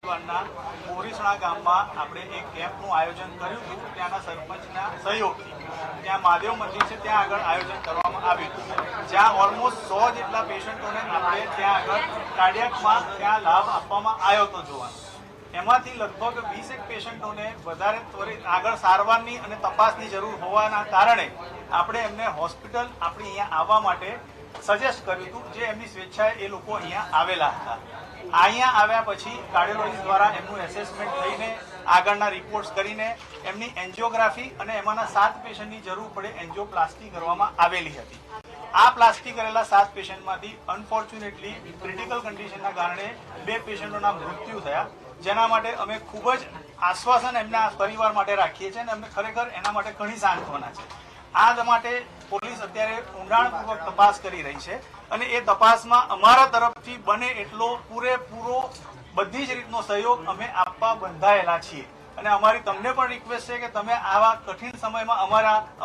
બોરીસણા ગામમાં આપણે એક કેમ્પનું આયોજન કર્યું હતું. ત્યાંના સરપંચના સહયોગથી ત્યાં મહાદેવ મંદિર છે ત્યાં આગળ આયોજન કરવામાં આવ્યું હતું, જ્યાં ઓલમોસ્ટ 100 જેટલા પેશન્ટોને આપણે ત્યાં આગળ કાર્ડિયાકમાં ત્યાં લાભ આપવામાં આવ્યો હતો જોવાનું. એમાંથી લગભગ 20 પેશન્ટોને વધારે ત્વરિત આગળ સારવારની અને તપાસની જરૂર હોવાના કારણે આપણે એમને હોસ્પિટલ આપણી અહીંયા આવવા માટે સજેસ્ટ કર્યું હતું, જે એમની સ્વેચ્છાએ એ લોકો અહીંયા આવેલા હતા. અહીંયા આવ્યા પછી કાર્ડિયોલોજી દ્વારા એમનું એસેસમેન્ટ થઈને આગળના રિપોર્ટ્સ કરીને એમની એન્જિયોગ્રાફી અને એમાંના 7 પેશન્ટની જરૂર પડે એન્જિયોપ્લાસ્ટી કરવામાં આવેલી હતી. આ પ્લાસ્ટી કરેલા 7 પેશન્ટમાંથી અનફોર્ચ્યુનેટલી ક્રિટિકલ કન્ડિશનના કારણે 2 પેશન્ટોના મૃત્યુ થયા, જેના માટે અમે ખૂબ જ આશ્વાસન એમના પરિવાર માટે રાખીએ છીએ અને અમને ખરેખર એના માટે ઘણી સાંત્વના છે. આ માટે પોલીસ અત્યારે ઊંડાણપૂર્વક તપાસ કરી રહી છે અને એ તપાસમાં અમારા તરફથી બને એટલો પૂરેપૂરો બધી જ રીતનો સહયોગ અમે આપવા બંધાયેલા છીએ. અને અમારી તમને પણ રિક્વેસ્ટ છે કે તમે આવા કઠિન સમયમાં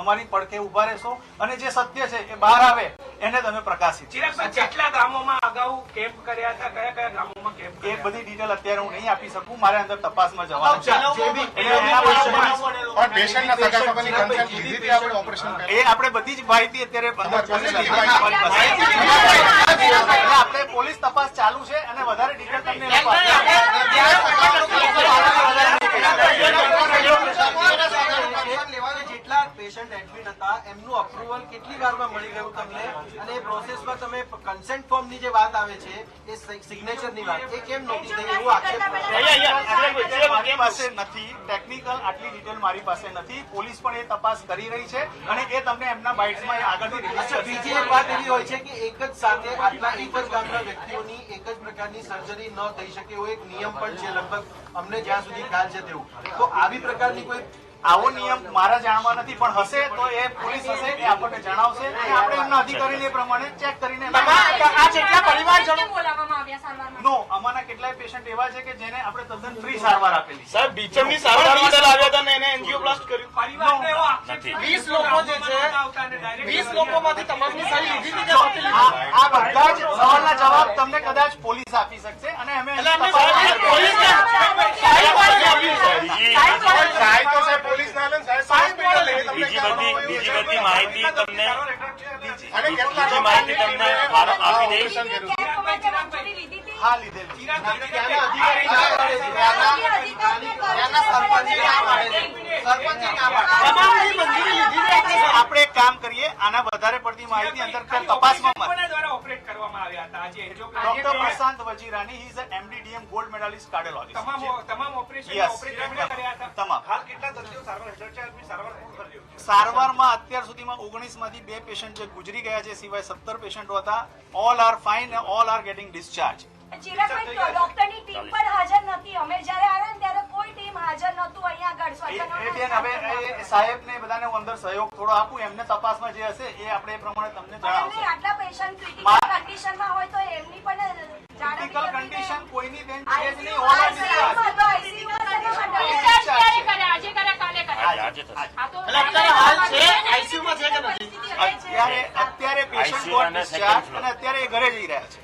અમારી પડખે ઉભા રહેશો અને જે સત્ય છે એ બહાર આવે એને તમે પ્રકાશિત. કેટલા ગામોમાં અગાઉ કેમ્પ કર્યા હતા, કયા કયા ગામોમાં કેમ્પ? એ બધી ડિટેલ અત્યારે હું નહીં આપી શકું, મારે અંદર તપાસમાં જવાનું છે. એ આપણે બધી જ માહિતી અત્યારે આપણે પોલીસ તપાસ ચાલુ છે અને વધારે ડિટેલ તમને જેટલા પેશન્ટ એડમિટ હતા એમનું અપ્રુવલ કેટલી વારમાં મળી ગયું તમને, અને એ પ્રોસેસમાં તમે કન્સેન્ટ ફોર્મની જે વાત આવે છે એ સિગ્નેચરની વાત એ કેમ નહોતી થઈ એવું આક્ષેપ મારી પાસે નથી. ટેકનિકલ આટલી ડિટેલ મારી પાસે નથી. પોલીસ પણ એ તપાસ કરી રહી છે અને એ તમને એમના બાઇટ્સમાં આગળની રિલીઝ. બીજી એક વાત એવી હોય છે કે એક જ સાથે આટલા એક જ ગામના વ્યક્તિઓની એક જ પ્રકારની સર્જરી ન થઈ શકે એવો એક નિયમ પણ છે, લગભગ અમને જ્યાં સુધી ખ્યાલ છે તેવું. તો આવી પ્રકારની કોઈ આવો નિયમ મારા જાણવા નથી, પણ હશે તો એ પોલીસ હશે એ આપણને જણાવશે અને આપણે એમના અધિકારીને પ્રમાણે ચેક કરીને. નો અમારા કેટલાય પેશન્ટ એવા છે કે જેને આપણે તદ્દન ફ્રી સારવાર આપેલી. સાહેબ બીચમની સારવાર માટે લાવ્યા હતા ને એને એન્જિયોપ્લાસ્ટ કર્યું. 20 લોકો જે છે 20 લોકોમાંથી તમામની સહી લીધી હતી. આ બધા જ સવાલના જવાબ તમને કદાચ પોલીસ આપી શકશે અને અમે બીજી બધી માહિતી તમને આપી દઈશ. હા લીધેલી. આપણે એક કામ કરીએ, આના વધારે પડતી માહિતી અંદર તપાસમાં ઓપરેટ કરવામાં આવ્યા હતા. આજે doctor Prashant Vajirani, he is a MD-DM gold medalist cardiologist. તમામ ઓપરેશન કર્યા હતા. તમામ. હાલ કેટલા દર્દીઓ સારવાર હેઠળ છે? સારવાર સારવારમાં અત્યાર સુધીમાં 19 માંથી 2 પેશન્ટ જે ગુજરી ગયા છે, સિવાય 17 પેશન્ટો હતા. All are fine, all are getting discharge. Chiragbhai, ડોક્ટરની ટીમ પણ હાજર નથી. અમે જ્યારે આવ્યા ને ત્યારે કોઈ ટીમ હાજર નહોતું અહીંયા આગળ. હવે સાહેબને બધાને હું અંદર સહયોગ થોડો આપું, એમને તપાસમાં જે હશે એ આપણે એ પ્રમાણે તમને જણાવશું. આટલા પેશન્ટ ક્રિટિકલ કન્ડિશનમાં હોય તો એમની પણ ક્રિટિકલ કન્ડિશન કોઈની બેન છે જ નહીં. અત્યારે પેશન્ટ ગોટ ડિસ્ચાર્જ અને અત્યારે એ ઘરે જઈ રહ્યા છે.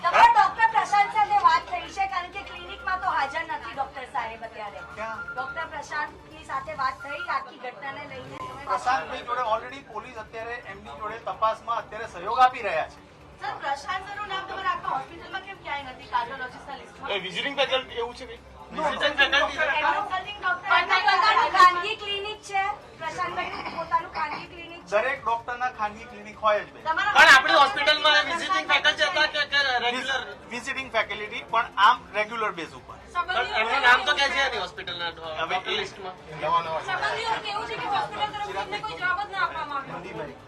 ડોક્ટર પ્રશાંત સાથે વાત થઈ છે, કારણ કે ક્લિનિકમાં તો હાજર નથી ડોક્ટર સાહેબ અત્યારે. ડોક્ટર પ્રશાંતની સાથે વાત થઈ આખી ઘટનાને લઈને. પ્રશાંતભાઈ જોડે ઓલરેડી પોલીસ અત્યારે એમની જોડે તપાસમાં અત્યારે સહયોગ આપી રહ્યા છે. સર, પ્રશાંતનું નામ તમારા આખા હોસ્પિટલમાં કેમ ક્યાંય નથી કાર્ડિયોલોજિસ્ટના લિસ્ટમાં? વિઝિટિંગ ફેકલ્ટી એવું છે ખાનગી ક્લિનિક છે. પ્રશાંતભાઈનું પોતાનું ખાનગી ક્લિનિક છે. દરેક ડોક્ટરના ખાનગી ક્લિનિક હોય જ. પણ આપણી હોસ્પિટલમાં વિઝિટિંગ ફેકલ્ટી હતા કે રેગ્યુલર વિઝિટિંગ ફેકલ્ટી પણ આમ રેગ્યુલર બેઝ ઉપર. એમનું નામ તો ક્યાં છે એની હોસ્પિટલના લિસ્ટમાં? સંબંધીઓ કેવું છે કે હોસ્પિટલ તરફથી કોઈ જવાબ જ ના આપવામાં આવ્યો.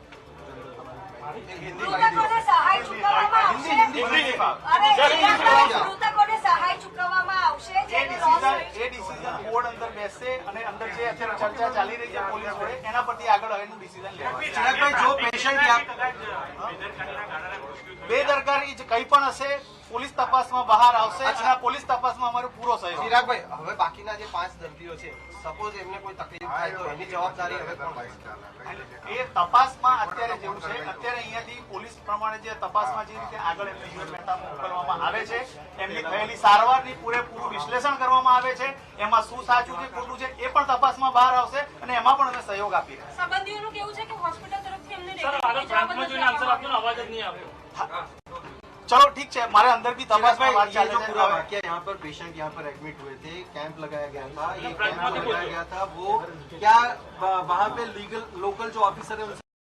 મૃતકોને સહાય ચૂકવવામાં આવશે. મૃતકોને સહાય ચૂકવવામાં આવશે. એ ડિસિઝન બોર્ડ અંદર બેસશે અને અંદર જે અત્યારે ચર્ચા ચાલી રહી છે પોલીસ જોડે એના પરથી આગળ હવેનું ડિસિઝન લેવાય. જો પેશન્ટ બેદરકારી કંઈ પણ હશે, પોલીસ તપાસમાં બહાર આવશે અને આ પોલીસ તપાસમાં અમારો પૂરો સહયોગ. ચિરાગભાઈ, હવે બાકીના જે 5 દર્દીઓ છે, સપોઝ એમને કોઈ તકલીફ થાય તો એની જવાબદારી હવે કોણ લેશે? એ તપાસમાં અત્યારે જેવું છે, અત્યારે અહીંયાથી પોલીસ પ્રમાણે જે તપાસમાં જે રીતે આગળ એમને યુએન મહેતામાં મોકલવામાં આવે છે, એમની થયેલી સારવારની પૂરેપૂરું વિશ્લેષણ કરવામાં આવે છે, એમાં શું સાચું છે ખોટું છે એ પણ તપાસમાં બહાર આવશે અને એમાં પણ અમે સહયોગ આપી રહ્યા છીએ. સંબંધીઓનું કેવું છે કે હોસ્પિટલ તરફથી અમને અવાજ જ નહીં આવ્યો. ચલો ઠીક છે, મારે અંદર भी તપાસમાં વાત ये ચાલે जो છે. पूरा वाक्य यहाँ पर पेशेंट यहाँ पर एडमिट हुए थे, कैंप लगाया गया था, ये कैंप लगाया गया था, वो क्या वहाँ पे लीगल लोकल जो ऑफिसर है उनसे